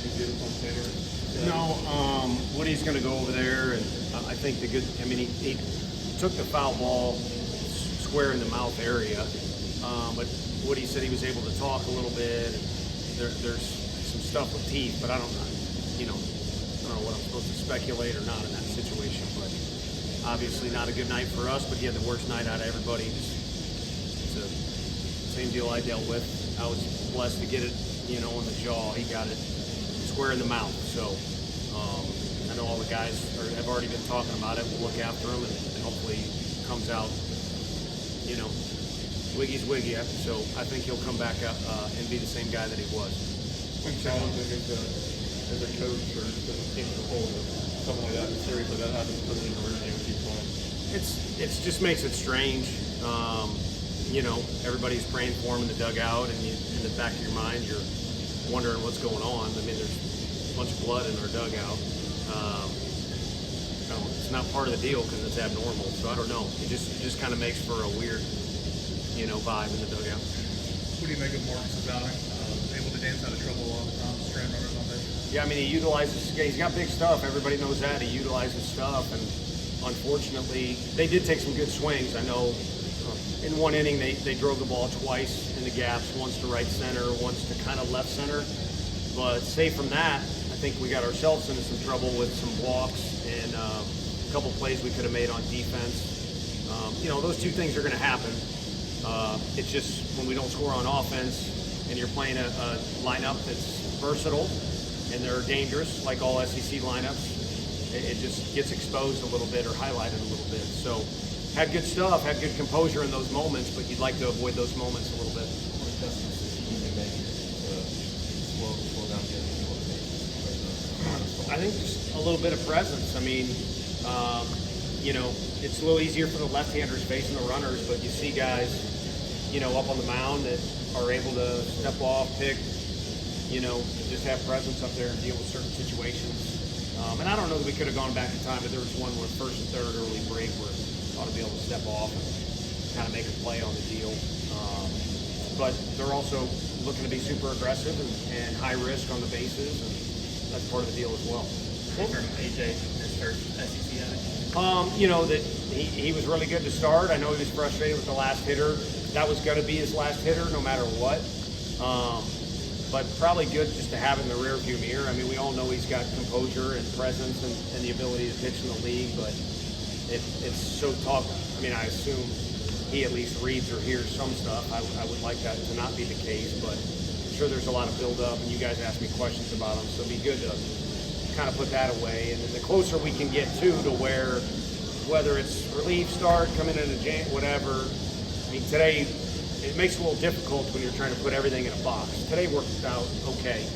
you did on Tanner? No, Woody's going to go over there, and I think he took the foul ball square in the mouth area, but Woody said he was able to talk a little bit. And there's some stuff with teeth, but I don't know what I'm supposed to speculate or not in that situation. But obviously not a good night for us, but he had the worst night out of everybody. It's the same deal I dealt with. I was blessed to get it, in the jaw. He got it square in the mouth. So I know all the guys have already been talking about it. We'll look after him, and hopefully he comes out, Wiggy's Wiggy. So I think he'll come back and be the same guy that he was. It's challenging as a coach or as a team as a whole, something like that in series like that happens, especially in the rear game keep playing. It just makes it strange. Everybody's praying for him in the dugout, and in the back of your mind, you're wondering what's going on. I mean, there's a bunch of blood in our dugout. It's not part of the deal because it's abnormal. So I don't know. It just kind of makes for a weird, vibe in the dugout. What do you make of Marcus about able to dance out of trouble on strand runners on this? Yeah, I mean, he's got big stuff. Everybody knows that. He utilizes stuff, and unfortunately, they did take some good swings. I know in one inning, they drove the ball twice in the gaps, once to right center, once to kind of left center. But save from that, I think we got ourselves into some trouble with some walks and a couple plays we could have made on defense. Those two things are going to happen. It's just when we don't score on offense and you're playing a lineup that's versatile and they're dangerous, like all SEC lineups, it just gets exposed a little bit or highlighted a little bit. So had good stuff, had good composure in those moments, but you'd like to avoid those moments a little bit. I think just a little bit of presence. I mean, it's a little easier for the left-handers facing the runners, but you see guys, up on the mound that are able to step off, pick, just have presence up there and deal with certain situations. And I don't know that we could have gone back in time, but there was one where first and third early break where ought to be able to step off and kind of make a play on the deal. But they're also looking to be super aggressive and high risk on the bases, and that's part of the deal as well. From AJ, his first SEC outing? That he was really good to start. I know he was frustrated with the last hitter. That was going to be his last hitter no matter what. But probably good just to have in the rearview mirror. I mean, we all know he's got composure and presence and the ability to pitch in the league, but it's so tough. I mean, I assume he at least reads or hears some stuff. I would like that to not be the case, but I'm sure there's a lot of build-up, and you guys ask me questions about him, so it'd be good to kind of put that away. And then the closer we can get to where, whether it's relief start, coming in a jam, whatever. I mean, today, it makes it a little difficult when you're trying to put everything in a box. Today worked out okay.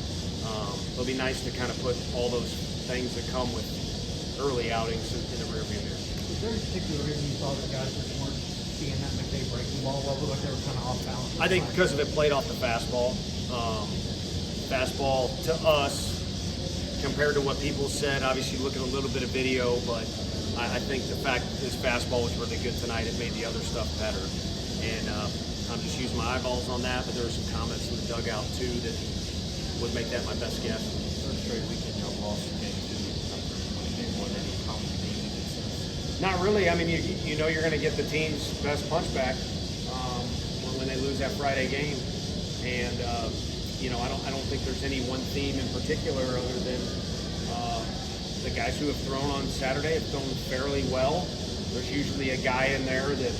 It'll be nice to kind of put all those things that come with early outings in the rearview mirror. Is there a particular reason you thought the guys just weren't seeing that McKay breaking ball? Well, looked like they were kind of off balance. I think because of it played off the fastball. Fastball to us, compared to what people said, obviously you look at a little bit of video, but I think the fact that his fastball was really good tonight, it made the other stuff better. And I'm just using my eyeballs on that, but there were some comments in the dugout too that would make that my best guess. Third straight weekend y'all lost game 2 after game 1. Any common themes? Not really. I mean, you know you're going to get the team's best punchback when they lose that Friday game, and I don't think there's any one theme in particular other than the guys who have thrown on Saturday have thrown fairly well. There's usually a guy in there that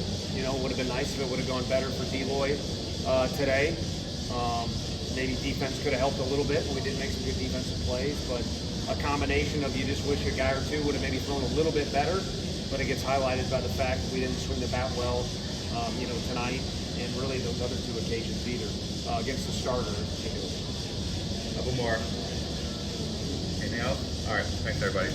would have been nice if it would have gone better for Deloy today. Maybe defense could have helped a little bit, but we did make some good defensive plays. But a combination of you just wish a guy or two would have maybe thrown a little bit better, but it gets highlighted by the fact that we didn't swing the bat well, tonight, and really those other two occasions either, against the starter in particular. Couple more. Anything else? All right. Thanks, everybody.